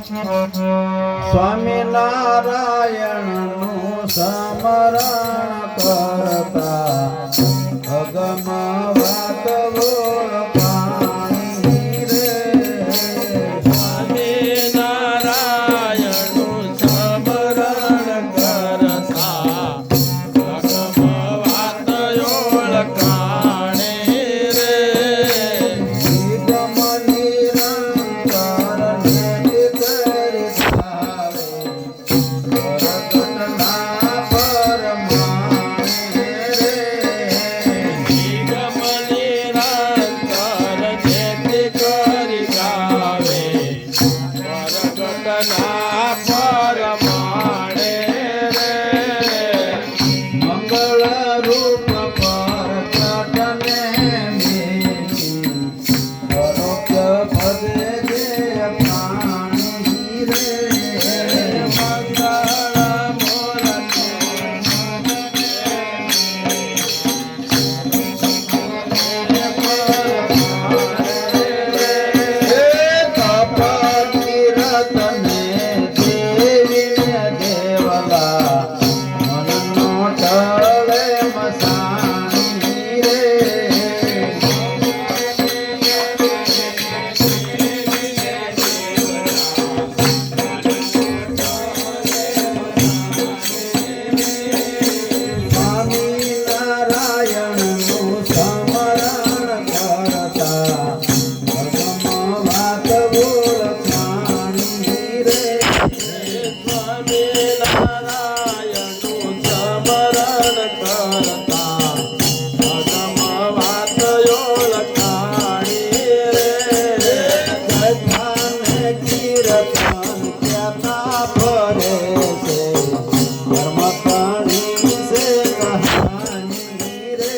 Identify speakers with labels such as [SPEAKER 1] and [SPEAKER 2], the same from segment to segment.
[SPEAKER 1] સ્વામિનારાયણનું સ્મરણ કરતા અગમ વાત ઓળખાણી રે.
[SPEAKER 2] સ્વામિનારાયણનું સ્મરણ કરતા અગમ વાત ઓળખાણી રે.
[SPEAKER 1] નિગમ નિરંતર નિજ કરી ભાવે પ્રગટના પરમાણે રે.
[SPEAKER 2] નિગમ નિરંતર જેતિ કરી ગાવે પ્રગટના પરમાણે રે.
[SPEAKER 1] મંગળ રૂપ પ્રગટને મેલી પરોક્ય પદે જે પ્રાણી રે. સ્વામિનારાયણનું સ્મરણ કરતા અગમ વાત ઓળખાણી રે.
[SPEAKER 2] સ્વામિનારાયણનું સ્મરણ કરતા અગમ વાત ઓળખાણી રે.
[SPEAKER 1] કથાને કીર્તન કહેતા ફરે છે ધર્મપણી છે કહાની રે.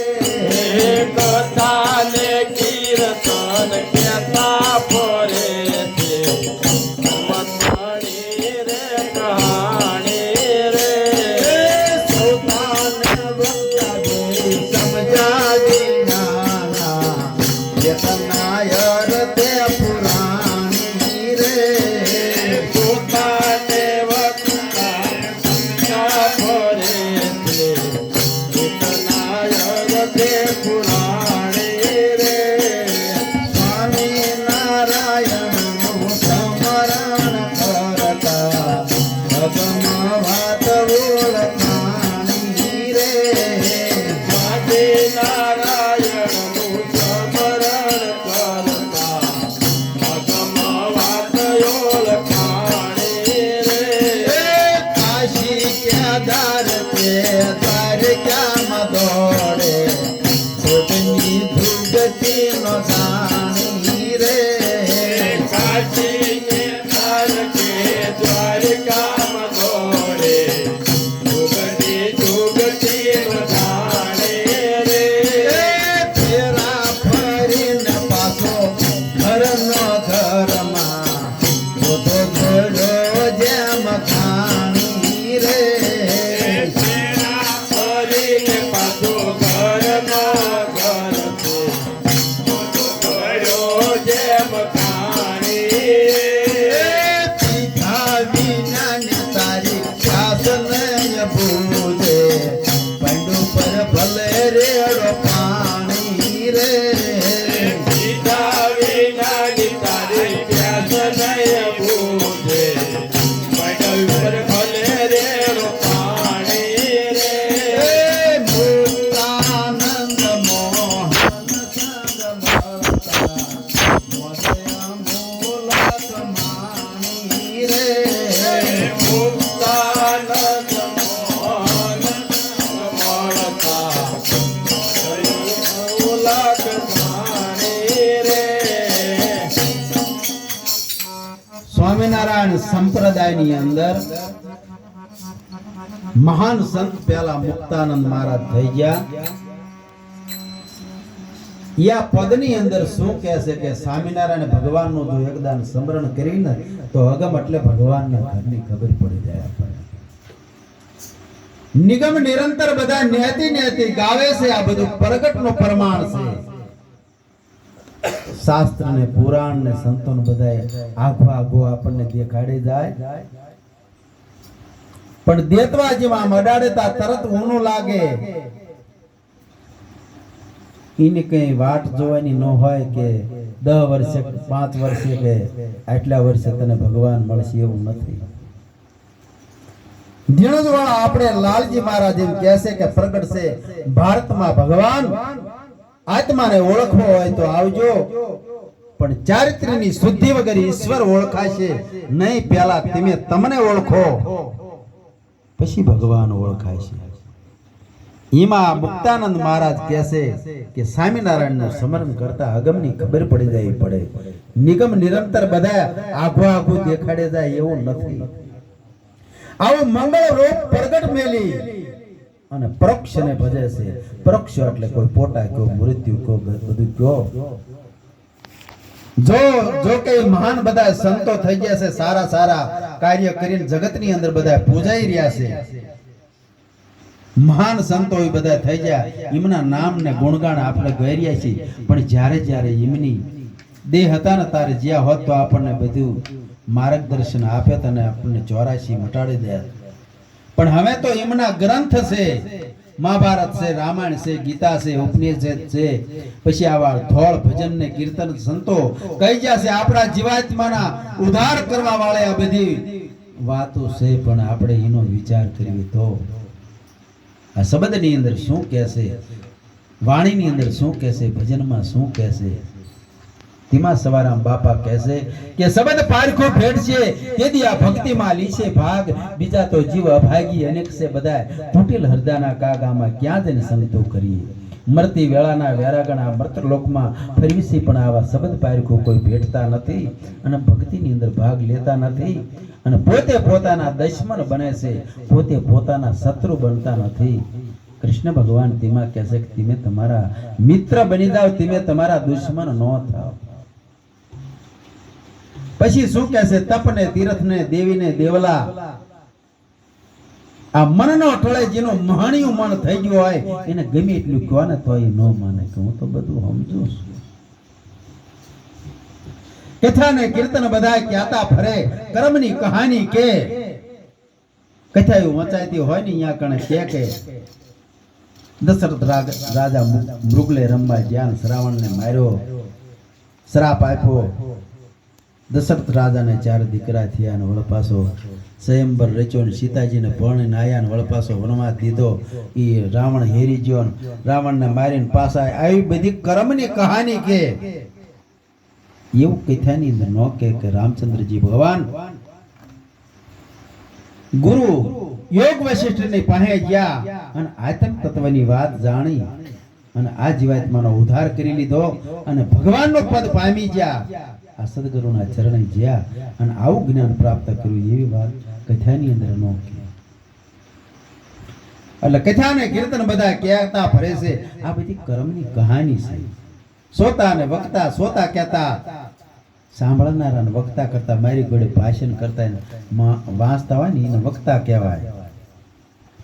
[SPEAKER 2] કથાને કીર્તન કહેતા ફરે છે મથાણી રે કહાણી રે.
[SPEAKER 1] સોતાને વક્તા દેવી સમજા વિનાના ચેતનાયર તે પુરાણી રે.
[SPEAKER 2] પોતાને વક્તા સમજા ફરે છે ચેતનાયર તે પુરાણી રે.
[SPEAKER 1] સ્વામિનારાયણનું સ્મરણ કરતા અગમ વાત ઓળખાણી રે.
[SPEAKER 2] સ્વામિનારાયણનું સ્મરણ કરતા અગમ વાત ઓળખાણી રે.
[SPEAKER 1] કાશી કેદાર તે દ્વારકામાં દોડે ખોટની દુર્ગતિ નો જાણી રે.
[SPEAKER 2] કાશી કે દ્વારકામાં દોડે જુગતી જુગતી નો જાણે રે.
[SPEAKER 1] ફેરા ફરીને પાછો ઘરનો ઘરમાં પોતો ઘોડો જેમ ખાણી રે.
[SPEAKER 2] ફેરા ફરીને પાછો ઘરનો ઘર છે ઘડો જેમ ખાણી રે.
[SPEAKER 1] પીઠા વિનાની તારી શાસનય ભૂજે પંડુ પર ભલે રેડો પાણી રે.
[SPEAKER 2] સીતા વિનાની તારી પ્યાસ નય બૂઝે પટલ પર ભલે રે પાણી રે.
[SPEAKER 1] મુક્તાનંદ મોહન સંગ મળતા મોસય મૂલક માણી રે.
[SPEAKER 2] મુક્તાનંદ મોહન મળતા ઉલક જાણી રે.
[SPEAKER 1] સ્વામિનારાયણ સંપ્રદાયની અંદર મહાન સંત પહેલા મુક્તાનંદ મહારાજ થઈ ગયા. યા પદની અંદર શું કહે છે કે સ્વામિનારાયણ ભગવાનનું જો એકદાન સ્મરણ કરીને તો અગમ એટલે ભગવાનના ઘરની ખબર પડી જાય આપણને. નિગમ નિરંતર બધા નેતિ નેતિ ગાવે છે. આ બધું પ્રગટનું પ્રમાણ છે. શાસ્ત્ર ને પુરાણ ને સંતો ને બધાય આઘો આઘો આપણને દેખાડી જાય, પણ દેતવા જેવા આમ અડાડતા તરત ઊનું લાગે. એની કઈ વાટ જોવાની ન હોય કે 10 વર્ષે 5 વર્ષે કે આટલા વર્ષે તને ભગવાન મળશે, એવું નથી. ધીણજવાળા આપણે લાલજી મહારાજ એમ કહે છે કે પ્રગટ છે ભારતમાં ભગવાન. આત્માને ઓળખવો હોય તો આવજો, પણ ચારિત્ર્યની શુદ્ધિ વગર ઈશ્વર ઓળખાશે નહીં. પહેલા તમે તમને ઓળખો, પછી ભગવાન ઓળખાય છે. એમાં મુક્તાનંદ મહારાજ કહે છે કે સ્વામિનારાયણનું સ્મરણ કરતા અગમની ખબર પડી જાય પડે. નિગમ નિરંતર બધા આઘો આઘો દેખાડે જાય એવું નથી. આવો મંગળ રૂપ પ્રગટ મેલી અને પરોક્ષને ભજે છે. પરોક્ષ એટલે કોઈ પોટા કયો, મૃત્યુ કયો, બધું કયો. જો કે મહાન બધા સંતો થઈ ગયા છે, સારા સારા કાર્ય કરીને જગતની અંદર બધા પૂજાઈ રહ્યા છે. મહાન સંતો એ બધા થઈ ગયા, એમના નામ ને ગુણગાન આપણે ગાઈ રહ્યા છીએ. પણ જ્યારે જ્યારે એમની દેહ હતા ને તારે જ્યાં હોત તો આપણને બધું માર્ગદર્શન આપે અને આપણને 84 મટાડી દે. પણ હવે તો એમના ગ્રંથ છે, મહાભારત છે, રામાયણ છે, ગીતા છે, ઉપનિષદ છે, પછી આવા ધોળ ભજન ને કીર્તન સંતો કહી ગયા છે. આપણા જીવાત્માના ઉદ્ધાર કરવા વાળે આ બધી વાતો છે, પણ આપણે એનો વિચાર કરીએ તો આ શબ્દની અંદર શું કહે છે, વાણીની અંદર શું કહે છે, ભજનમાં શું કહે છે. તેમાં સવારામ બાપા કહે છે કે શબ્દ પારખો ભેટ છે તેથી આ ભક્તિમાં લીશે ભાગ. બીજા તો જીવ અભાગી અનેક છે બધા, તૂટેલ હૃદયના કાગામાં ક્યાં જઈને સંતો કરીએ. મરતી વેળાના વેરાગણ આ મર્ત લોકમાં ફરવીસી, પણ આવા શબ્દ પારખો કોઈ ભેટતા નથી અને ભક્તિની અંદર ભાગ લેતા નથી. અને પોતે પોતાના દુશ્મન બને છે, પોતે પોતાના શત્રુ બનતા નથી. કૃષ્ણ ભગવાન તેમાં કહે છે કે તમે તમારા મિત્ર બની જાઓ, તમે તમારા દુશ્મન ન થાઓ. પછી શું કહે છે, તપને તીર્થને દેવીને દેવલા. આ મનનો ટળે જેનું મહાણિયું મન થઈ ગયું હોય એને ગમે એટલું કહો ને તો એ ન માને કે હું તો બધું સમજુ છું. કથા ને કીર્તન બધા ક્યાતા ફરે, કર્મની કહાની કે કથા વંચાઈતી હોય ને અહીંયા કણે કે દશરથ રાજા મૃગલે રમવા જ્ઞાન શ્રાવણને માર્યો, શ્રાપ આપ્યો. દશરથ રાજાને 4 દીકરા થયા અને વળપાસો સ્વયંવર રચ્યો ને સીતાજીને પરણીને આયા ને વળપાસો વનવાસ દીધો. એ રાવણ હેરી ગયો, રાવણને મારીને પાછા આવી બધી કર્મની કહાની કે એવું કથાની અંદર ન કે રામચંદ્રજી ભગવાન ગુરુ યોગ વશિષ્ઠની પાસે ગયા અને આત્મ તત્વની વાત જાણી અને આ જીવાત્માનો ઉદ્ધાર કરી લીધો અને ભગવાનનો પદ પામી ગયા. આ સદગુરુના ચરણે ગયા અને આવું જ્ઞાન પ્રાપ્ત કર્યું એવી વાત કથાની અંદર ન કે. એટલે કથા ને કીર્તન બધા કહેતા ફરે છે. આ બધી કર્મની કહાની છે. સોતા ને વક્તા, સોતા કહેતા સાંભળનારા ને વક્તા કરતા મારી જોડે ભાષણ કરતા વાંચતા હોય ને એને વક્તા કહેવાય.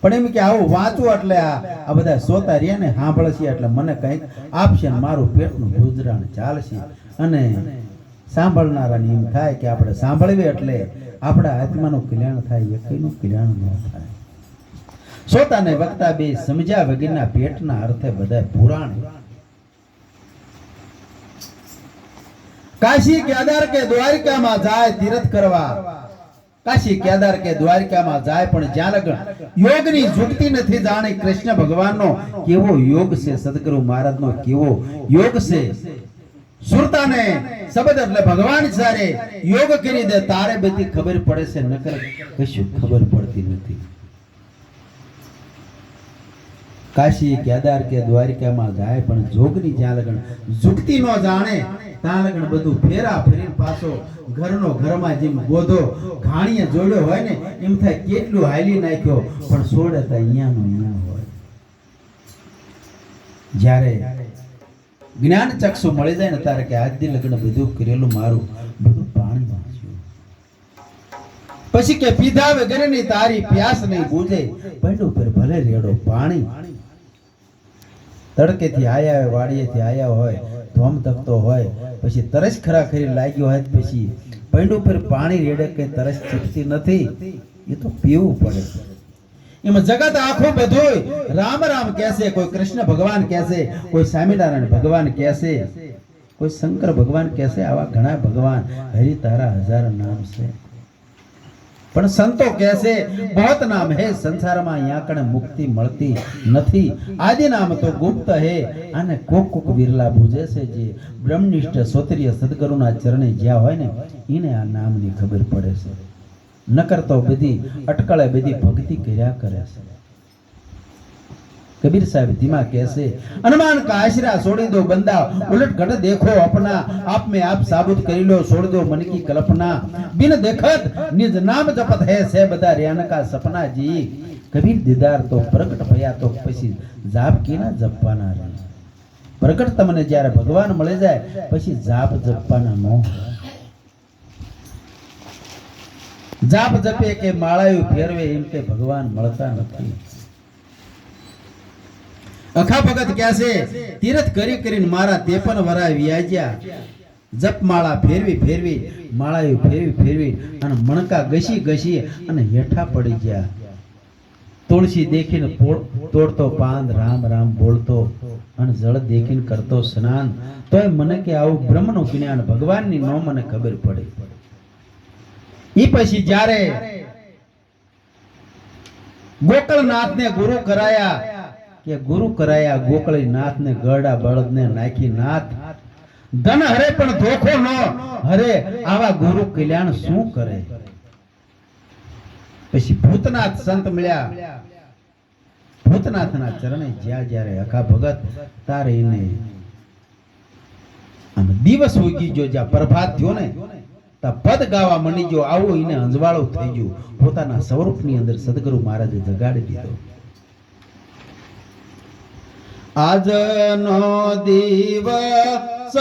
[SPEAKER 1] પણ એમ કે આવું વાંચવું એટલે આ બધા સોતા રહ્યા ને સાંભળશે એટલે મને કંઈક આપશે ને મારું પેટનું ગુજરાન ચાલશે. અને સાંભળનારાને એમ થાય કે આપણે સાંભળવી એટલે આપણા આત્માનું કલ્યાણ થાય, એકઈનું કલ્યાણ ન થાય. સોતા ને વક્તા બે સમજ્યા વગરના પેટના અર્થે બધા પુરાણ. કાશી કેદાર કે દ્વારિકામાં જાય તીર્થ કરવા, કાશી કેદાર કે દ્વારિકામાં જાય પણ જ્યાં લગન યોગની જુગતી નથી જાણી. કૃષ્ણ ભગવાનનો કેવો યોગ છે, સદગુરુ મહારાજનો કેવો યોગ છે. સુરતાને શબ્દ એટલે ભગવાન સારે યોગ કરી દે તારે બધી ખબર પડે છે, નકર કશું ખબર પડતી નથી. કાશી કેદાર કે દ્વારિકામાં જાય પણ જોગની જ્યાં લગન જુગતી ન જાણે ત્યાં લગન બધું ફેરા ફેરી પાછો ઘરનો ઘરમાં જેમ ગોધો ઘાણીએ જોડ્યો હોય ને એમ થાય કેટલું હાલી નાખ્યો પણ છોડે તો અહીંયાનો અહીંયા હોય. જ્યારે જ્ઞાન ચક્ષુ મળી જાય ને તારે કે આજથી લગ્ન બધું કરેલું મારું બધું પાણી વાંચ્યું. પછી કે પીધા વગરની તારી પ્યાસ નહીં બુજે, પડ્યું પર ભલે રેડો પાણી. તડકેથી આયા હોય, વાડીએથી આયા હોય, ધોમ ધકતો હોય, પછી તરસ ખરાખરી લાગ્યો હોય તો પછી પૈંડું પર પાણી રેડે કઈ તરસ ચૂકતી નથી, એ તો પીવું પડે. એમાં જગત આખું બધું રામ રામ કહેશે, કોઈ કૃષ્ણ ભગવાન કહેશે, કોઈ સ્વામિનારાયણ ભગવાન કહેશે, કોઈ શંકર ભગવાન કહેશે. આવા ઘણા ભગવાન, હરિ તારા હજાર નામ છે. પણ સંતો કહેશે બહોત નામ હે સંસારમાં, અહીંયા કણે મુક્તિ મળતી નથી. આદિ નામ તો ગુપ્ત હે, અને કોક કોક વિરલા બુજે છે. જે બ્રહ્મનિષ્ઠ સોત્રીય સદગુરુના ચરણે જ્યાં હોય ને એને આ નામની ખબર પડે છે. નકર તો બધી અટકળે બધી ભક્તિ કર્યા કરે છે. कबीर साहब धीमा कैसे अनुमान का आश्रा छोड़ी दो बंदा, उलट घट देखो अपना, आप में आप साबुत कर लो, छोड़ दो मन की कल्पना, बिन देखत निज नाम जपत है से बदा रियान का सपना जी. कबीर दीदार तो प्रकट भया तो પછી જાપ કેના જપવાના રહે. પ્રકટ તમને જ્યારે ભગવાન મળી જાય પછી જાપ જપવાના નો. જાપ જપે કે માળાયું ફેરવે એમ કે ભગવાન મળતા નથી. અખા ભગત ક્યાં છે તીરથ કરી કરીને મારા 53 વરા વ્યાજ્યા, જપ માળા ફેરવી ફેરવી માળાયું ફેરવી ફેરવી અને મણકા ઘસી ઘસી અને હેઠા પડી ગયા. તુલસી દેખીને તોડતો પાંદ રામ રામ બોલતો, અને જળ દેખીને કરતો સ્નાન. તોય મને કે આવું બ્રહ્મનું જ્ઞાન ભગવાનની નો મને ખબર પડી. ઈ પછી જ્યારે ગોકળનાથને ગુરુ કરાયા, કે ગુરુ કરાયા ગોકળનાથ ને ગરડા બળદ ને નાખી નાથ, ધન હરે પણ ધોખો ન હરે, આવા ગુરુ કલ્યાણ શું કરે. પછી ભૂતનાથ સંત મળ્યા, ભૂતનાથના ચરણે જ્યાં જ્યારે અખા ભગત તારે એને આમ દિવસ ઉગી ગયો, જ્યાં પ્રભાત થયો ને તા પદ ગાવા મંડી ગયો. આવું એને અંજવાળું થઈ ગયું. પોતાના સ્વરૂપની અંદર સદગુરુ મહારાજે જગાડી દીધો. આજનો દિવસ